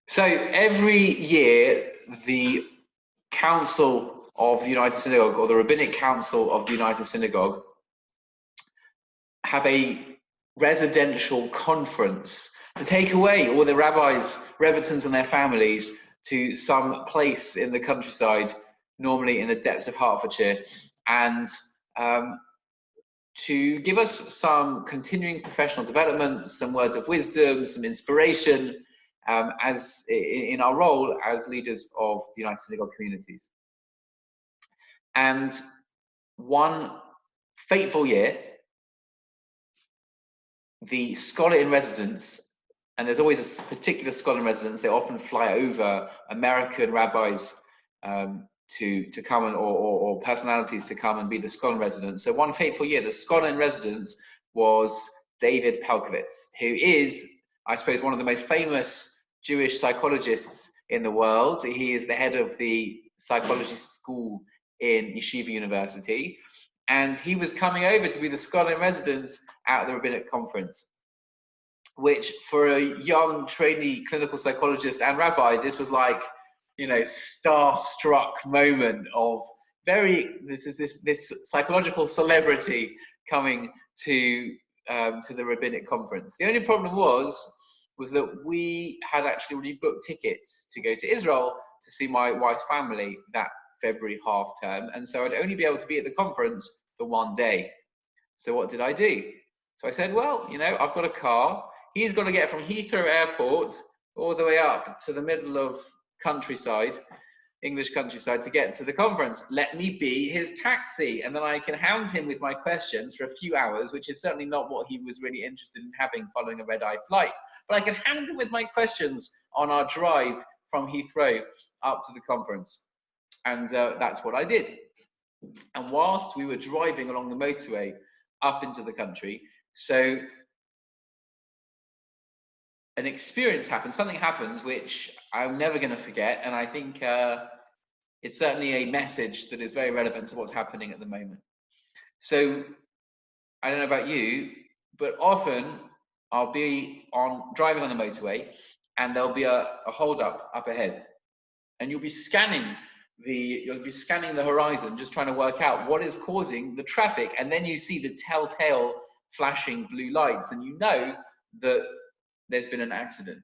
So every year, the Council of the United Synagogue, or the Rabbinic Council of the United Synagogue, have a residential conference to take away all the rabbis, rebbitans, and their families to some place in the countryside, normally in the depths of Hertfordshire, and to give us some continuing professional development, some words of wisdom, some inspiration, as in our role as leaders of the United Synagogue communities. And one fateful year, the scholar in residence, and there's always a particular scholar in residence, they often fly over American rabbis to come or personalities to come and be the scholar in residence. So one fateful year, the scholar in residence was David Pelcovitz, who is, I suppose, one of the most famous Jewish psychologists in the world. He is the head of the psychology school in Yeshiva University, and he was coming over to be the scholar in residence at the Rabbinic Conference, which for a young trainee clinical psychologist and rabbi, this was like, you know, starstruck moment of this psychological celebrity coming to the Rabbinic Conference. The only problem was that we had actually already booked tickets to go to Israel to see my wife's family that February half term, and so I'd only be able to be at the conference for one day. So what did I do? So I said, well, you know, I've got a car. He's got to get from Heathrow Airport all the way up to the middle of countryside, English countryside, to get to the conference. Let me be his taxi, and then I can hound him with my questions for a few hours, which is certainly not what he was really interested in having following a red-eye flight. But I can hound him with my questions on our drive from Heathrow up to the conference. And that's what I did. And whilst we were driving along the motorway up into the country, so an experience happened, something happened which I'm never going to forget, and I think it's certainly a message that is very relevant to what's happening at the moment. So I don't know about you, but often I'll be driving on the motorway, and there'll be a hold up ahead, and you'll be scanning the horizon, just trying to work out what is causing the traffic, and then you see the telltale flashing blue lights, and you know that there's been an accident.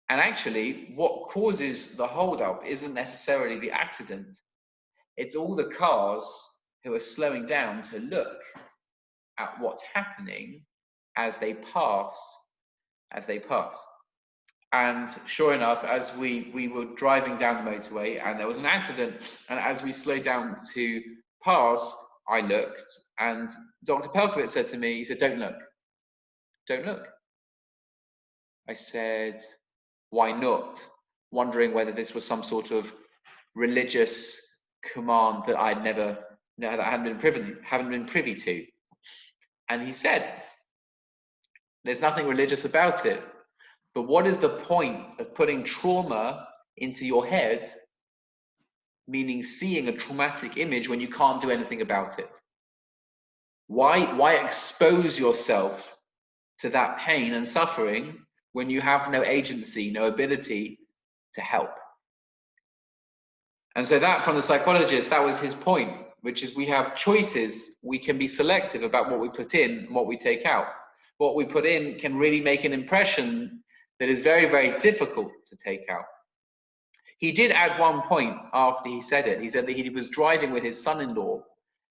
And actually, what causes the hold-up isn't necessarily the accident. It's all the cars who are slowing down to look at what's happening as they pass. And sure enough, as we were driving down the motorway and there was an accident, and as we slowed down to pass, I looked, and Dr. Pelcovitz said to me, he said, "Don't look. Don't look." I said, "Why not?" Wondering whether this was some sort of religious command that I hadn't been privy to. And he said, "There's nothing religious about it. But what is the point of putting trauma into your head, meaning seeing a traumatic image when you can't do anything about it? Why expose yourself to that pain and suffering when you have no agency, no ability to help?" And so that, from the psychologist, that was his point, which is we have choices. We can be selective about what we put in and what we take out. What we put in can really make an impression that is very, very difficult to take out. He did add one point after he said it. He said that he was driving with his son-in-law,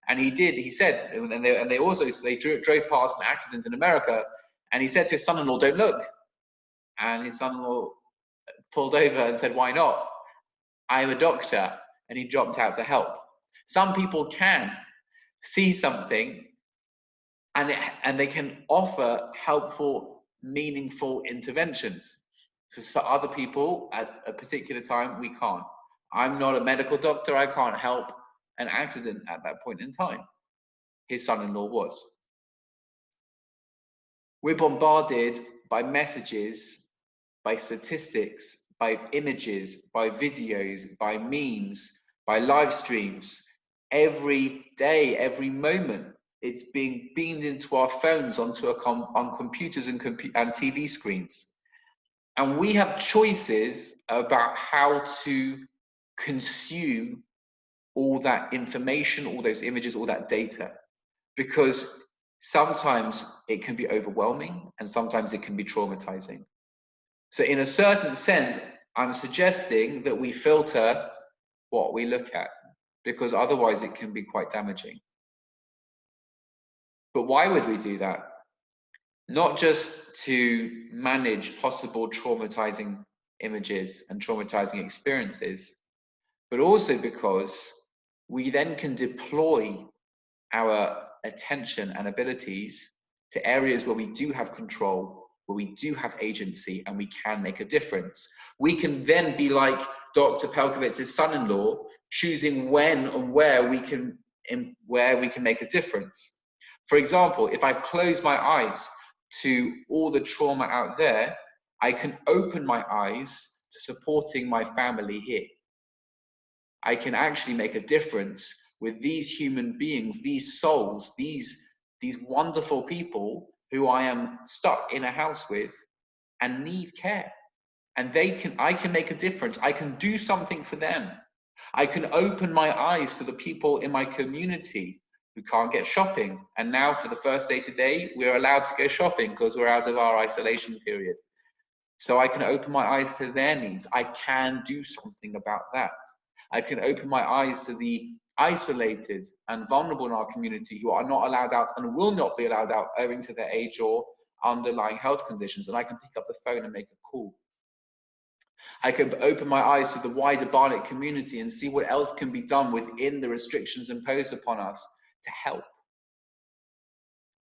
and he said, and they drove past an accident in America, and he said to his son-in-law, "Don't look." And his son-in-law pulled over and said, "Why not? I'm a doctor," and he jumped out to help. Some people can see something and they can offer helpful, meaningful interventions. For other people, at a particular time, we can't. I'm not a medical doctor. I can't help an accident at that point in time. His son-in-law was. We're bombarded by messages, by statistics, by images, by videos, by memes, by live streams. Every day, every moment, it's being beamed into our phones, on computers and TV screens. And we have choices about how to consume all that information, all those images, all that data, because sometimes it can be overwhelming and sometimes it can be traumatizing. So in a certain sense, I'm suggesting that we filter what we look at, because otherwise it can be quite damaging. But why would we do that? Not just to manage possible traumatizing images and traumatizing experiences, but also because we then can deploy our attention and abilities to areas where we do have control, where we do have agency, and we can make a difference. We can then be like Dr. Pelkowicz's son-in-law, choosing when and where we can make a difference. For example, if I close my eyes to all the trauma out there, I can open my eyes to supporting my family here. I can actually make a difference with these human beings, these souls, these wonderful people who I am stuck in a house with and need care. And I can make a difference. I can do something for them. I can open my eyes to the people in my community who can't get shopping. And now for the first day today, we're allowed to go shopping because we're out of our isolation period. So I can open my eyes to their needs. I can do something about that. I can open my eyes to the isolated and vulnerable in our community who are not allowed out and will not be allowed out owing to their age or underlying health conditions. And I can pick up the phone and make a call. I can open my eyes to the wider Barnet community and see what else can be done within the restrictions imposed upon us to help.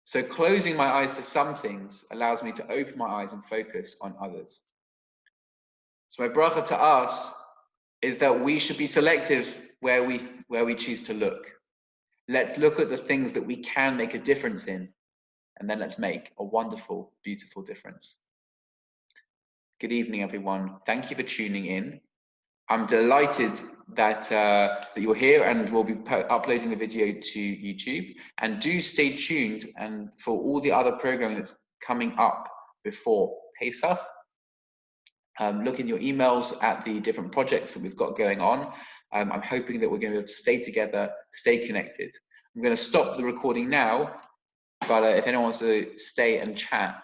So closing my eyes to some things allows me to open my eyes and focus on others. So my bracha to us is that we should be selective where we choose to look. Let's look at the things that we can make a difference in, and then let's make a wonderful, beautiful difference. Good evening, everyone. Thank you for tuning in. I'm delighted that you're here, and we'll be uploading the video to YouTube. And do stay tuned and for all the other programming that's coming up before Pesach. Look in your emails at the different projects that we've got going on. I'm hoping that we're going to be able to stay together, stay connected. I'm going to stop the recording now, but if anyone wants to stay and chat,